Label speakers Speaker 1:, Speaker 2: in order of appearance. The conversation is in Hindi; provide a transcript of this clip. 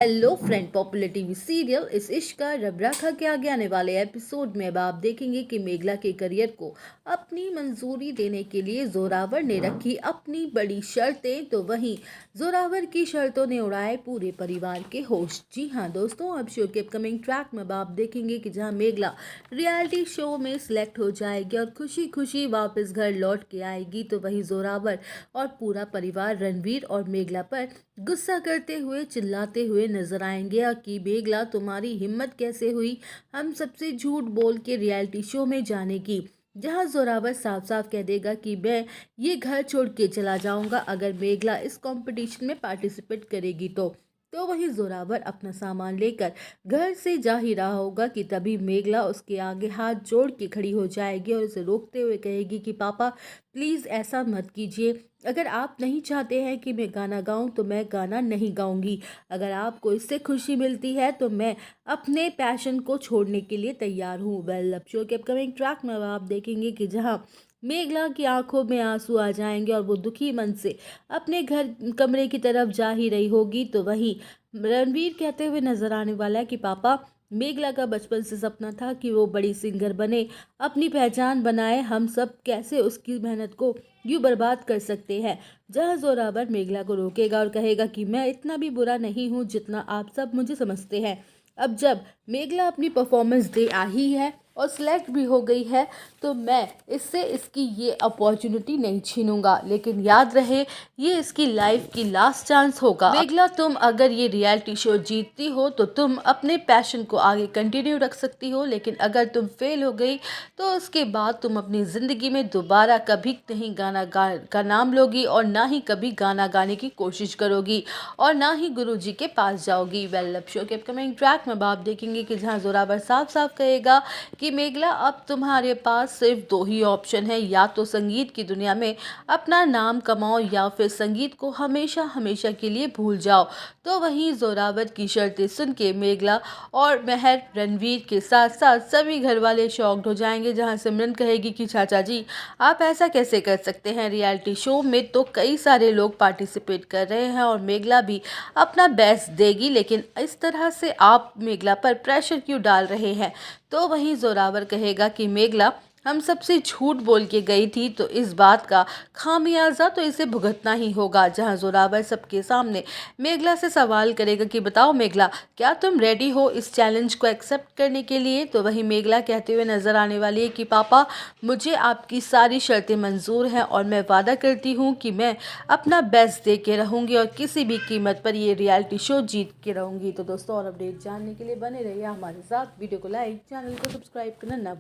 Speaker 1: Hello friend, popular TV serial इस इश्क का रब राखा के आगे आने वाले एपिसोड में अब आप देखेंगे कि मेघला के करियर को अपनी मंजूरी देने के लिए जोरावर ने रखी अपनी बड़ी शर्तें, तो वहीं जोरावर की शर्तों ने उड़ाए पूरे परिवार के होश। जी हाँ दोस्तों, अब शो के अपकमिंग ट्रैक में अब आप देखेंगे कि जहां मेघला रियलिटी शो में सिलेक्ट हो जाएगी और खुशी खुशी वापस घर लौट के आएगी, तो वहीं जोरावर और पूरा परिवार रणवीर और मेघला पर गुस्सा करते हुए चिल्लाते हुए नजर आएंगे कि मेघला तुम्हारी हिम्मत कैसे हुई हम सबसे झूठ बोल के रियलिटी शो में जाने की। जहां जोरावर साफ साफ कह देगा कि मैं ये घर छोड़ के चला जाऊंगा अगर मेघला इस कंपटीशन में पार्टिसिपेट करेगी तो वहीं जोरावर अपना सामान लेकर घर से जा ही रहा होगा कि तभी मेघला उसके आगे हाथ जोड़ के खड़ी हो जाएगी और उसे रोकते हुए कहेगी कि पापा प्लीज़ ऐसा मत कीजिए। अगर आप नहीं चाहते हैं कि मैं गाना गाऊं तो मैं गाना नहीं गाऊंगी। अगर आपको इससे खुशी मिलती है तो मैं अपने पैशन को छोड़ने के लिए तैयार हूँ। वेल, अब शो के अपकमिंग ट्रैक में आप देखेंगे कि जहां मेघला की आंखों में आंसू आ जाएंगे और वो दुखी मन से अपने घर कमरे की तरफ जा ही रही होगी, तो वहीं रणवीर कहते हुए नजर आने वाला है कि पापा मेघला का बचपन से सपना था कि वो बड़ी सिंगर बने, अपनी पहचान बनाए, हम सब कैसे उसकी मेहनत को यूं बर्बाद कर सकते हैं। जहां जोरावर मेघला को रोकेगा और कहेगा कि मैं इतना भी बुरा नहीं हूं जितना आप सब मुझे समझते हैं। अब जब मेघला अपनी परफॉर्मेंस दे आई है और सिलेक्ट भी हो गई है तो मैं इससे इसकी ये अपॉर्चुनिटी नहीं छीनूंगा, लेकिन याद रहे ये इसकी लाइफ की लास्ट चांस होगा। मेघला, तुम अगर ये रियलिटी शो जीतती हो तो तुम अपने पैशन को आगे कंटिन्यू रख सकती हो, लेकिन अगर तुम फेल हो गई तो उसके बाद तुम अपनी ज़िंदगी में दोबारा कभी नहीं गाना का नाम लोगी और ना ही कभी गाना गाने की कोशिश करोगी और ना ही गुरुजी के पास जाओगी। वेल, अब शो के अपकमिंग ट्रैक में आप देखेंगे कि जहाँ जोरावर साफ साफ कहेगा कि मेघला अब तुम्हारे पास सिर्फ दो ही ऑप्शन है, या तो संगीत की दुनिया में अपना नाम कमाओ या फिर संगीत को हमेशा हमेशा के लिए भूल जाओ। तो वहीं जोरावर की शर्तें सुन के मेघला और महर रणवीर के साथ साथ सभी घर वाले शॉक्ड हो जाएंगे। जहां सिमरन कहेगी कि चाचा जी आप ऐसा कैसे कर सकते हैं, रियलिटी शो में तो कई सारे लोग पार्टिसिपेट कर रहे हैं और मेघला भी अपना बेस्ट देगी, लेकिन इस तरह से आप मेघला पर प्रेशर क्यों डाल रहे हैं। तो वहीं जोरावर कहेगा कि मेघला हम सबसे झूठ बोल के गई थी तो इस बात का खामियाजा तो इसे भुगतना ही होगा। जहां जोरावर सबके सामने मेघला से सवाल करेगा कि बताओ मेघला, क्या तुम रेडी हो इस चैलेंज को एक्सेप्ट करने के लिए। तो वहीं मेघला कहते हुए नजर आने वाली है कि पापा मुझे आपकी सारी शर्तें मंजूर हैं और मैं वादा करती हूँ कि मैं अपना बेस्ट दे के रहूँगी और किसी भी कीमत पर ये रियलिटी शो जीत के रहूँगी। तो दोस्तों, और अपडेट जानने के लिए बने रहिए हमारे साथ। वीडियो को लाइक, चैनल को सब्सक्राइब करना ना